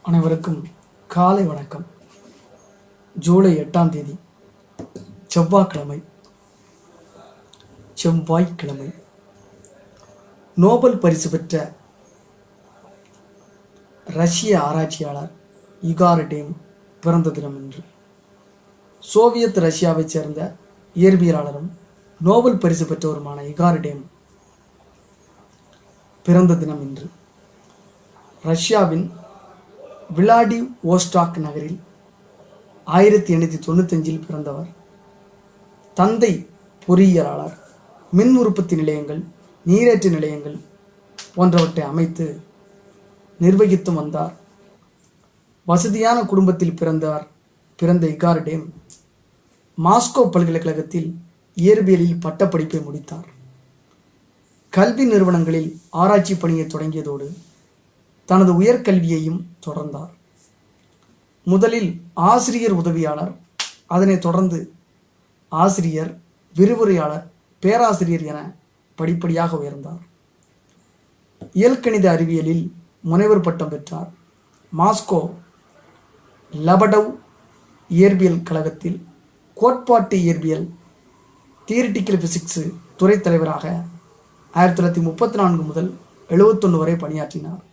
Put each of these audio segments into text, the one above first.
அனைவருக்கும் காலை வணக்கம். ஜூலை 8ஆம் தேதி செவ்வாய்க்கிழமை நோபல் பரிசு பெற்ற ரஷ்ய ஆராய்ச்சியாளர் இகார் டேம் பிறந்த தினம் இன்று. சோவியத் ரஷ்யாவைச் சேர்ந்த இயற்பியலாளரும் நோபல் பரிசு பெற்றவருமான இகார் டேம் பிறந்த தினம் இன்று. ரஷ்யாவின் விளாடிவோஸ்டாக் நகரில் 1895 பிறந்தவர். தந்தை பொறியியலாளர், மின் உற்பத்தி நிலையங்கள், நீரேற்று நிலையங்கள் போன்றவற்றை அமைத்து நிர்வகித்து வந்தார். வசதியான குடும்பத்தில் பிறந்த இகார் டேம் மாஸ்கோ பல்கலைக்கழகத்தில் இயற்பியலில் பட்டப்படிப்பை முடித்தார். கல்வி நிறுவனங்களில் ஆராய்ச்சி பணியை தொடங்கியதோடு தனது உயர்கல்வியையும் தொடர்ந்தார். முதலில் ஆசிரியர் உதவியாளர், அதனைத் தொடர்ந்து ஆசிரியர், விரிவுரையாளர், பேராசிரியர் என படிப்படியாக உயர்ந்தார். இயற்கணித அறிவியலில் முனைவர் பட்டம் பெற்றார். மாஸ்கோ லபடவ் இயற்பியல் கழகத்தில் கோட்பாட்டு இயற்பியல் தியரிட்டிக்கல் பிசிக்ஸ் துறை தலைவராக 1934 முதல் 71 வரை பணியாற்றினார்.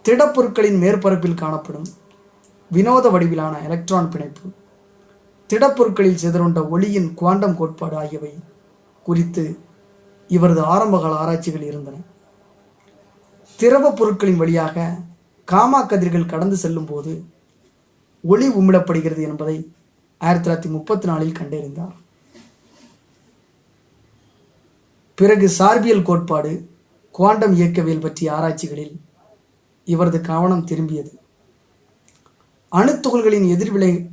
திடப்பொருட்களின் மேற்பரப்பில் காணப்படும் வினோத வடிவிலான எலக்ட்ரான் பிணைப்பு, திடப்பொருட்களில் சிதறுண்ட ஒளியின் குவாண்டம் கோட்பாடு ஆகியவை குறித்து இவரது ஆரம்பகால ஆராய்ச்சிகள் இருந்தன. திரவ பொருட்களின் வழியாக காமா கதிர்கள் கடந்து செல்லும் போது ஒளி உமிழப்படுகிறது என்பதை 1934 கண்டறிந்தார். பிறகு சார்பியல் கோட்பாடு, குவாண்டம் இயக்கவியல் பற்றிய ஆராய்ச்சிகளில் இவரது கவனம் திரும்பியது. அணுத்துகள்களின்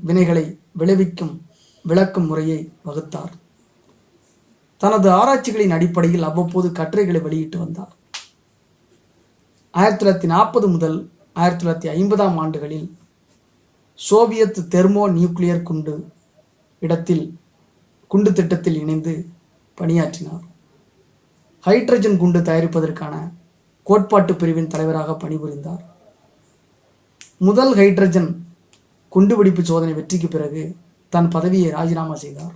வினைகளை விளைவிக்கும் விளக்கும் முறையை வகுத்தார். தனது ஆராய்ச்சிகளின் அடிப்படையில் அவ்வப்போது கட்டுரைகளை வெளியிட்டு வந்தார். 1940 முதல் 1950ஆம் ஆண்டுகளில் சோவியத் தெர்மோ நியூக்ளியர் குண்டு திட்டத்தில் இணைந்து பணியாற்றினார். ஹைட்ரஜன் குண்டு தயாரிப்பதற்கான கோட்பாட்டு பிரிவின் தலைவராக பணிபுரிந்தார். முதல் ஹைட்ரஜன் குண்டுவெடிப்பு சோதனை வெற்றிக்கு பிறகு தன் பதவியை ராஜினாமா செய்தார்.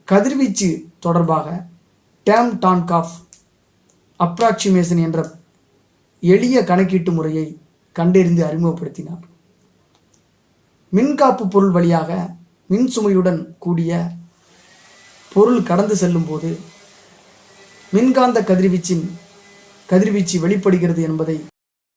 கதிர்வீச்சு தொடர்பாக டேம் டான்காஃப் அப்ராக்சிமேஷன் என்ற எளிய கணக்கீட்டு முறையை கண்டறிந்து அறிமுகப்படுத்தினார். மின்காப்பு பொருள் வழியாக மின் சுமையுடன் கூடிய பொருள் கடந்து செல்லும் போது மின்காந்த கதிர்வீச்சு வெளிப்படுகிறது என்பதை